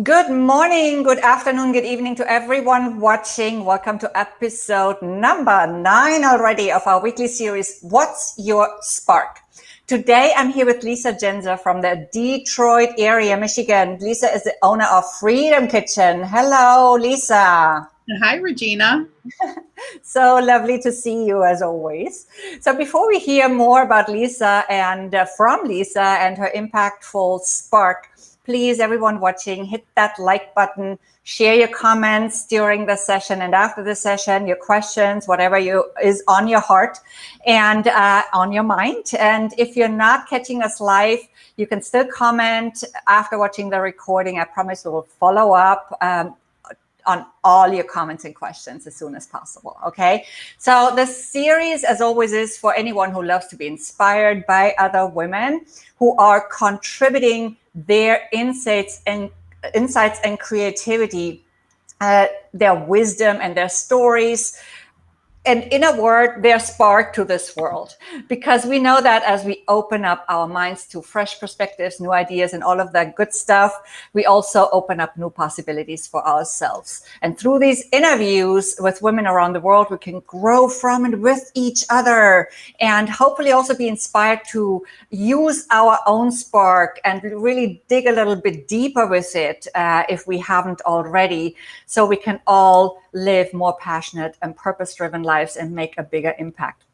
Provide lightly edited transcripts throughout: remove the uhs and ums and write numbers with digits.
Good morning, good afternoon, good evening to everyone watching. Welcome to episode number 9 already of our weekly series, What's Your Spark? Today, I'm here with Lisa Jendza from the Detroit area, Michigan. Lisa is the owner of Freedom Kitchen. Hello, Lisa. Hi, Regina. So lovely to see you as always. So before we hear more about Lisa and from Lisa and her impactful spark, please, everyone watching, hit that like button, share your comments during the session and after the session, your questions, whatever is on your heart and on your mind. And if you're not catching us live, you can still comment after watching the recording. I promise we will follow up on all your comments and questions as soon as possible. Okay. So the series, as always, is for anyone who loves to be inspired by other women who are contributing their insights and creativity, their wisdom and their stories, and in a word, their spark to this world. Because we know that as we open up our minds to fresh perspectives, new ideas, and all of that good stuff, we also open up new possibilities for ourselves. And through these interviews with women around the world, we can grow from and with each other, and hopefully also be inspired to use our own spark and really dig a little bit deeper with it if we haven't already, so we can all live more passionate and purpose-driven lives and make a bigger impact.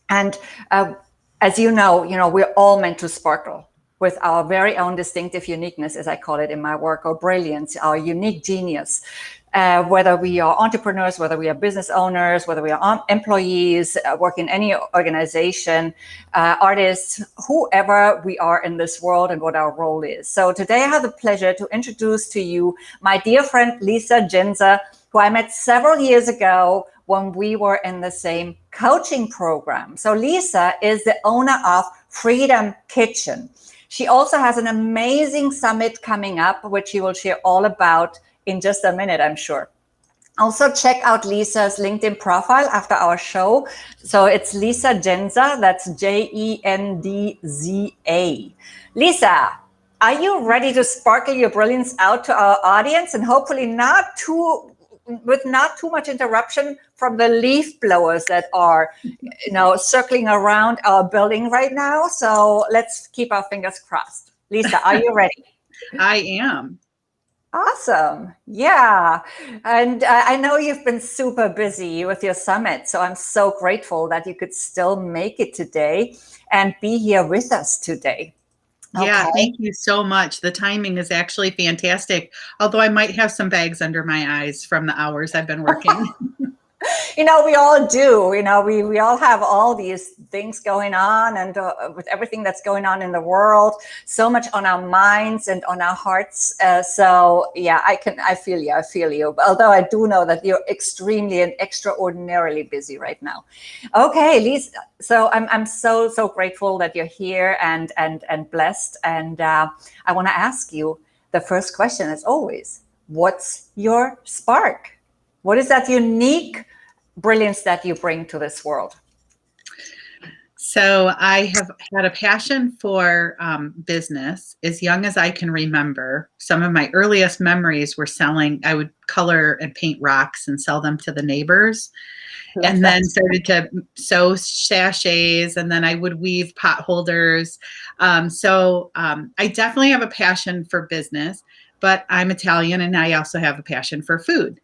And as you know, we're all meant to sparkle with our very own distinctive uniqueness, as I call it in my work, or brilliance, our unique genius. Whether we are entrepreneurs, whether we are business owners, whether we are employees, work in any organization, artists, whoever we are in this world and what our role is. So today I have the pleasure to introduce to you my dear friend, Lisa Jendza, who I met several years ago when we were in the same coaching program. So Lisa is the owner of Freedom Kitchen. She also has an amazing summit coming up, which she will share all about in just a minute, I'm sure. Also, check out Lisa's LinkedIn profile after our show. So it's Lisa Jendza, that's Jendza. Lisa, are you ready to sparkle your brilliance out to our audience, and hopefully with not too much interruption from the leaf blowers that are, circling around our building right now? So let's keep our fingers crossed. Lisa, are you ready? I am. Awesome. Yeah. And I know you've been super busy with your summit, so I'm so grateful that you could still make it today and be here with us today. Yeah, Okay. thank you so much. The timing is actually fantastic, although I might have some bags under my eyes from the hours I've been working. We all do. We all have all these things going on, and with everything that's going on in the world, so much on our minds and on our hearts. So yeah, I feel you. Although I do know that you're extremely and extraordinarily busy right now. Okay, Lisa. So I'm so grateful that you're here and blessed. And I want to ask you the first question, as always. What's your spark? What is that unique brilliance that you bring to this world? So I have had a passion for business as young as I can remember. Some of my earliest memories were I would color and paint rocks and sell them to the neighbors. And then started to sew sachets, and then I would weave pot holders. So I definitely have a passion for business, but I'm Italian and I also have a passion for food.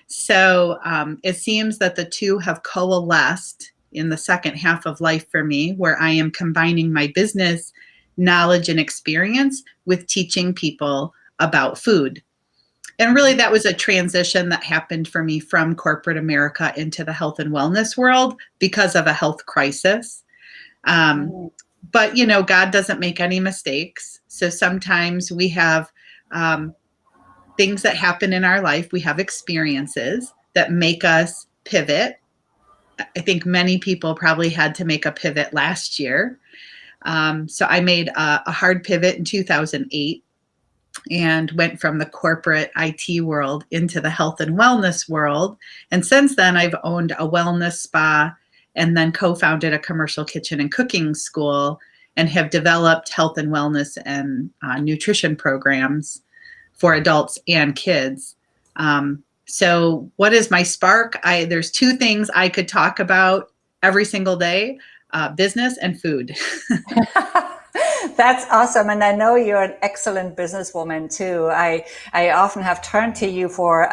So it seems that the two have coalesced in the second half of life for me, where I am combining my business knowledge and experience with teaching people about food. And really, that was a transition that happened for me from corporate America into the health and wellness world because of a health crisis. But, God doesn't make any mistakes. So sometimes we have things that happen in our life. We have experiences that make us pivot. I think many people probably had to make a pivot last year. So I made a hard pivot in 2008 and went from the corporate IT world into the health and wellness world. And since then, I've owned a wellness spa and then co-founded a commercial kitchen and cooking school, and have developed health and wellness and nutrition programs for adults and kids. So what is my spark? There's two things I could talk about every single day, business and food. That's awesome. And I know you're an excellent businesswoman too. I often have turned to you for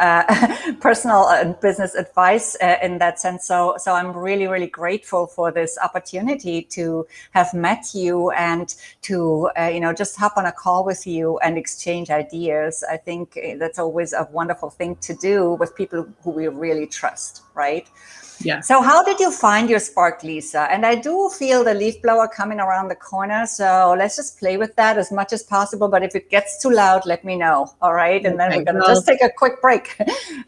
personal and business advice in that sense. So I'm really, really grateful for this opportunity to have met you and to, just hop on a call with you and exchange ideas. I think that's always a wonderful thing to do with people who we really trust, right? Yeah. So how did you find your spark, Lisa? And I do feel the leaf blower coming around the corner. So let's just play with that as much as possible. But if it gets too loud, let me know. All right. And then we're going to just take a quick break.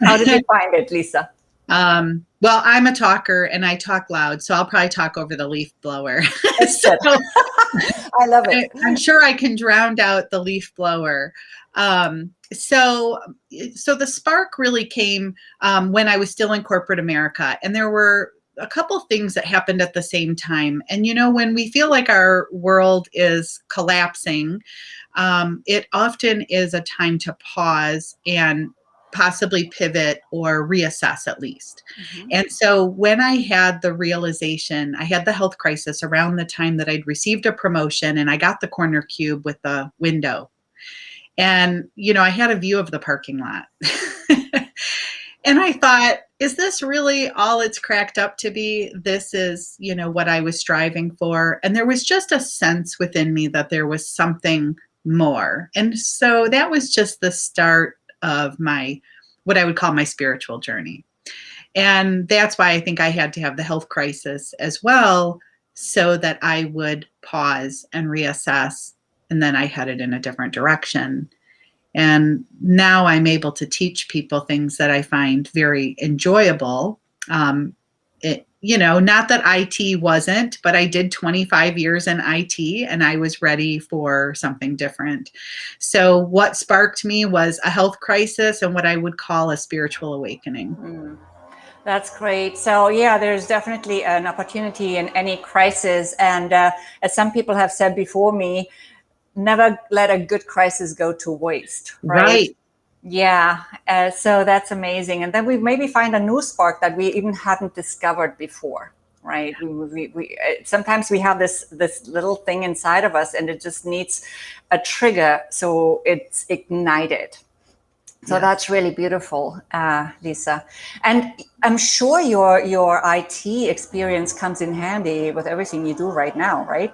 How did you find it, Lisa? Well, I'm a talker and I talk loud, so I'll probably talk over the leaf blower. So, I love it. I'm sure I can drown out the leaf blower. So the spark really came when I was still in corporate America, and there were a couple things that happened at the same time. And when we feel like our world is collapsing, it often is a time to pause and possibly pivot or reassess at least. Mm-hmm. And so when I had the realization, I had the health crisis around the time that I'd received a promotion and I got the corner cube with the window. And, I had a view of the parking lot. And I thought, is this really all it's cracked up to be? This is, what I was striving for. And there was just a sense within me that there was something more. And so that was just the start of what I would call my spiritual journey. And that's why I think I had to have the health crisis as well, so that I would pause and reassess. And then I headed in a different direction. And now I'm able to teach people things that I find very enjoyable. Not that IT wasn't, but I did 25 years in IT and I was ready for something different. So what sparked me was a health crisis and what I would call a spiritual awakening. Mm. That's great. So yeah, there's definitely an opportunity in any crisis. And as some people have said before me, never let a good crisis go to waste. Right. Yeah. So that's amazing. And then we maybe find a new spark that we even hadn't discovered before. Right. We sometimes we have this little thing inside of us and it just needs a trigger. So it's ignited. So that's really beautiful, Lisa. And I'm sure your IT experience comes in handy with everything you do right now, right?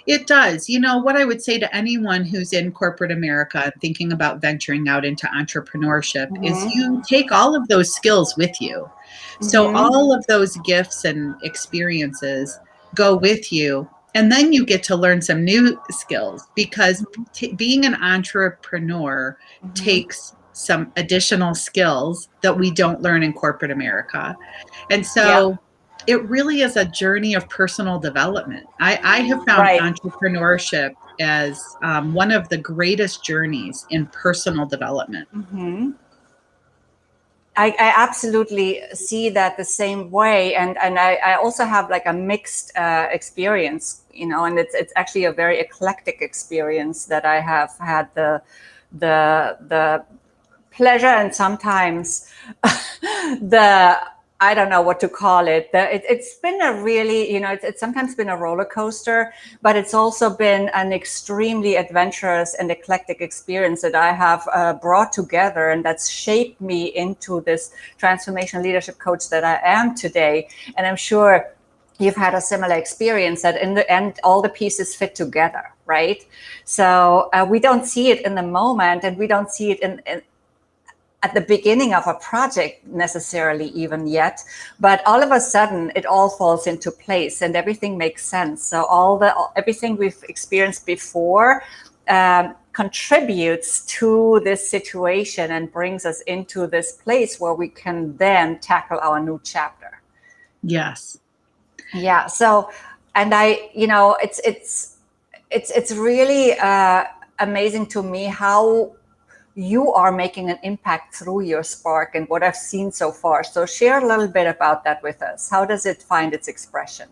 It does. What I would say to anyone who's in corporate America and thinking about venturing out into entrepreneurship is you take all of those skills with you. So all of those gifts and experiences go with you. And then you get to learn some new skills because being an entrepreneur takes some additional skills that we don't learn in corporate America. And so it really is a journey of personal development. I have found entrepreneurship as one of the greatest journeys in personal development. I absolutely see that the same way. And I also have like a mixed experience, and it's actually a very eclectic experience that I have had the pleasure and sometimes I don't know what to call it. It's been a really, it's sometimes been a roller coaster, but it's also been an extremely adventurous and eclectic experience that I have brought together, and that's shaped me into this transformational leadership coach that I am today. And I'm sure you've had a similar experience that in the end, all the pieces fit together, right? So we don't see it in the moment, and we don't see it at the beginning of a project necessarily even yet, but all of a sudden it all falls into place and everything makes sense. So everything we've experienced before contributes to this situation and brings us into this place where we can then tackle our new chapter. Yes. Yeah. So, and it's really amazing to me how you are making an impact through your spark and what I've seen so far. So share a little bit about that with us. How does it find its expression?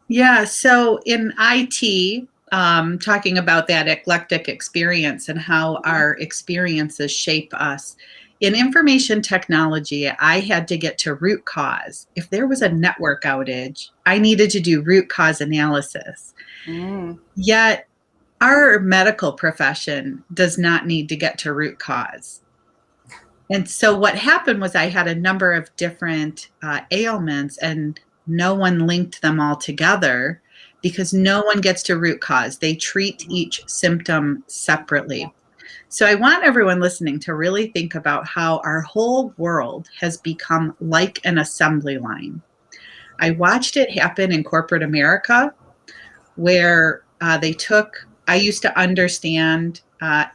Yeah. So in IT, talking about that eclectic experience and how our experiences shape us. In information technology, I had to get to root cause. If there was a network outage, I needed to do root cause analysis. Yet, our medical profession does not need to get to root cause. And so what happened was I had a number of different ailments, and no one linked them all together because no one gets to root cause. They treat each symptom separately. So I want everyone listening to really think about how our whole world has become like an assembly line. I watched it happen in corporate America, where I used to understand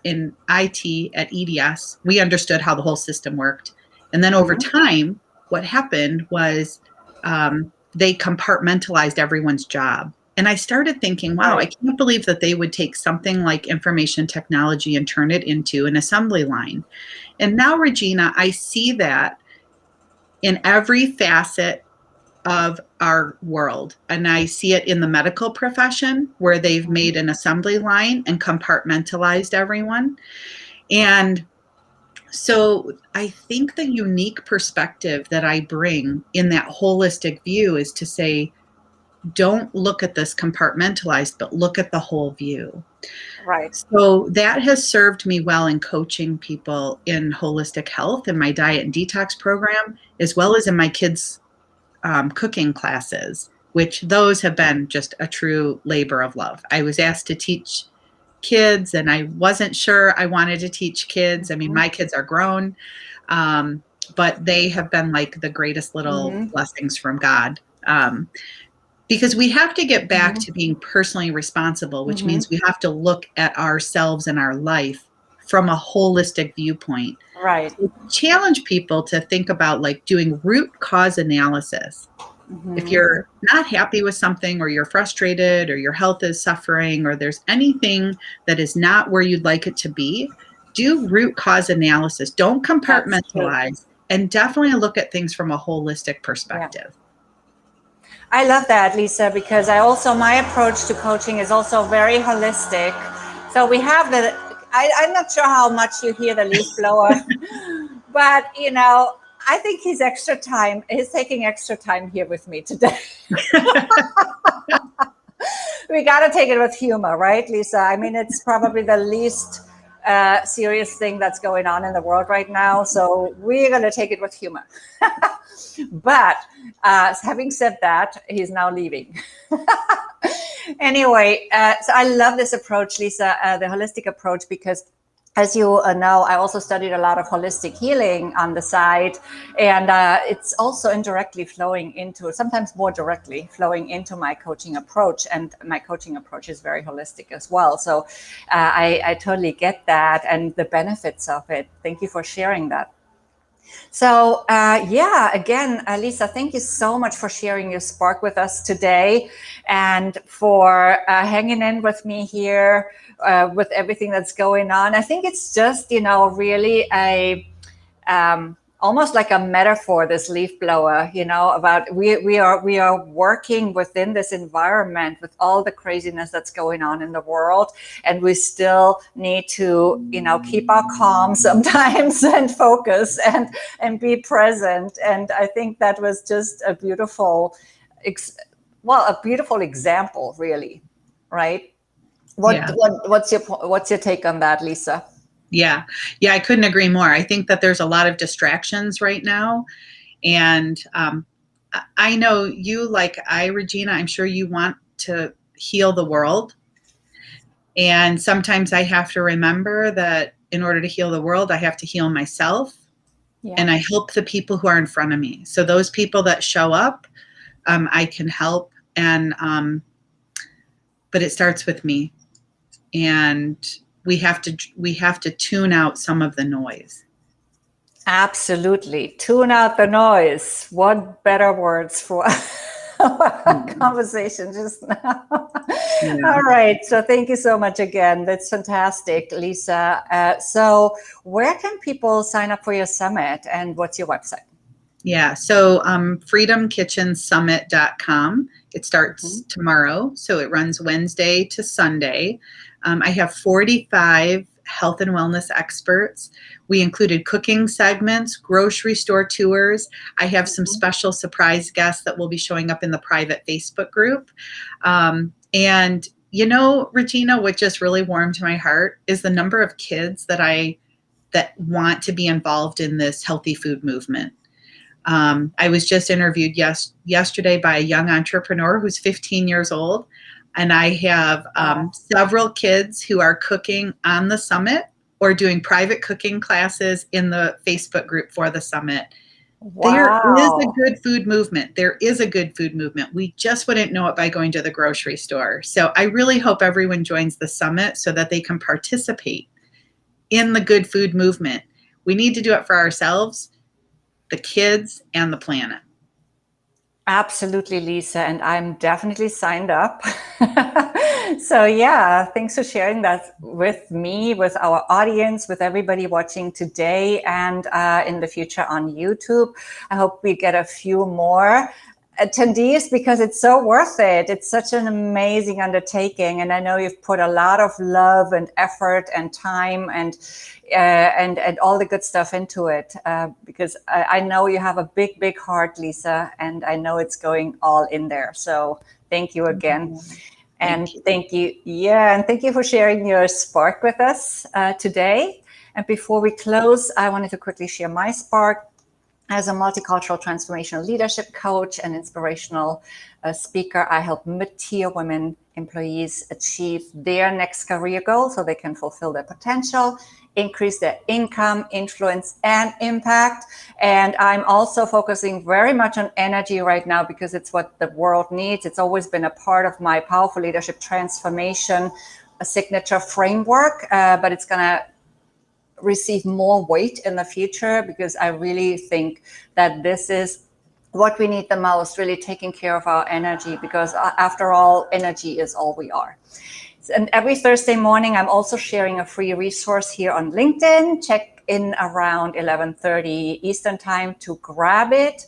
in IT at EDS, we understood how the whole system worked. And then over time, what happened was they compartmentalized everyone's job. And I started thinking, wow, I can't believe that they would take something like information technology and turn it into an assembly line. And now, Regina, I see that in every facet of our world. And I see it in the medical profession where they've made an assembly line and compartmentalized everyone. And so I think the unique perspective that I bring in that holistic view is to say, don't look at this compartmentalized, but look at the whole view. Right. So that has served me well in coaching people in holistic health in my diet and detox program, as well as in my kids' cooking classes, which those have been just a true labor of love. I was asked to teach kids, and I wasn't sure I wanted to teach kids. I mean, my kids are grown, but they have been like the greatest little blessings from God. Because we have to get back to being personally responsible, which means we have to look at ourselves and our life from a holistic viewpoint. Right. Challenge people to think about like doing root cause analysis. If you're not happy with something, or you're frustrated, or your health is suffering, or there's anything that is not where you'd like it to be, do root cause analysis. Don't compartmentalize, and definitely look at things from a holistic perspective. Yeah. I love that, Lisa, because my approach to coaching is also very holistic. So we have I'm not sure how much you hear the leaf blower, but I think he's taking extra time here with me today. We got to take it with humor, right, Lisa? I mean, it's probably the least serious thing that's going on in the world right now. So we're going to take it with humor. But having said that, he's now leaving. Anyway, so I love this approach, Lisa, the holistic approach, because as you know, I also studied a lot of holistic healing on the side, and it's also indirectly sometimes more directly flowing into my coaching approach, and my coaching approach is very holistic as well. So I totally get that and the benefits of it. Thank you for sharing that. So again, Lisa, thank you so much for sharing your spark with us today, and for hanging in with me here with everything that's going on. I think it's just, really almost like a metaphor, this leaf blower, about we are working within this environment with all the craziness that's going on in the world, and we still need to keep our calm sometimes and focus and be present. And I think that was just a beautiful example, really, right? What's your take on that, Lisa? Yeah, I couldn't agree more. I think that there's a lot of distractions right now. And I know you, like Regina, I'm sure you want to heal the world. And sometimes I have to remember that in order to heal the world, I have to heal myself. Yeah. And I help the people who are in front of me. So those people that show up, I can help. And but it starts with me. And we have to tune out some of the noise. Absolutely. Tune out the noise. What better words for our conversation just now? Yeah. All right. So thank you so much again. That's fantastic, Lisa. So where can people sign up for your summit, and what's your website? Yeah. So freedomkitchensummit.com. It starts tomorrow. So it runs Wednesday to Sunday. I have 45 health and wellness experts. We included cooking segments, grocery store tours. I have some special surprise guests that will be showing up in the private Facebook group. And you know, Regina, what just really warmed my heart is the number of kids that want to be involved in this healthy food movement. I was just interviewed yesterday by a young entrepreneur who's 15 years old, and I have several kids who are cooking on the summit or doing private cooking classes in the Facebook group for the summit. There is a good food movement. There is a good food movement. We just wouldn't know it by going to the grocery store. So I really hope everyone joins the summit so that they can participate in the good food movement. We need to do it for ourselves, the kids, and the planet. Absolutely, Lisa, and I'm definitely signed up. So yeah, thanks for sharing that with me, with our audience, with everybody watching today and in the future on YouTube. I hope we get a few more attendees because it's so worth it. It's such an amazing undertaking, and I know you've put a lot of love and effort and time and all the good stuff into it, because I know you have a big heart, Lisa, and I know it's going all in there. So thank you again. And thank you. Yeah, and thank you for sharing your spark with us today. And before we close, I wanted to quickly share my spark. As a multicultural transformational leadership coach and inspirational speaker, I help mid-tier women employees achieve their next career goal so they can fulfill their potential, increase their income, influence, and impact. And I'm also focusing very much on energy right now because it's what the world needs. It's always been a part of my powerful leadership transformation, a signature framework, but it's going to receive more weight in the future because I really think that this is what we need the most, really taking care of our energy, because after all, energy is all we are. And every Thursday morning, I'm also sharing a free resource here on LinkedIn. Check in around 11:30 Eastern time to grab it.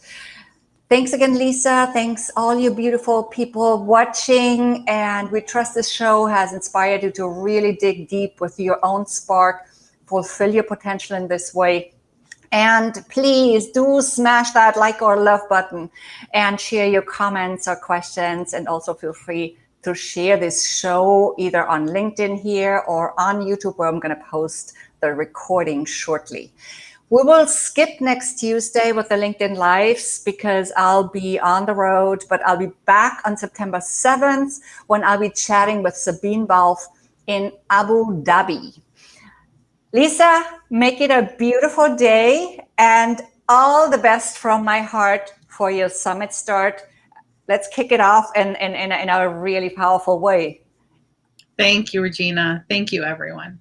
Thanks again, Lisa. Thanks all you beautiful people watching. And we trust this show has inspired you to really dig deep with your own spark, fulfill your potential in this way. And please do smash that like or love button and share your comments or questions. And also feel free to share this show either on LinkedIn here or on YouTube, where I'm going to post the recording shortly. We will skip next Tuesday with the LinkedIn Lives because I'll be on the road, but I'll be back on September 7th when I'll be chatting with Sabine Balf in Abu Dhabi. Lisa, make it a beautiful day and all the best from my heart for your summit start. Let's kick it off in a really powerful way. Thank you, Regina. Thank you, everyone.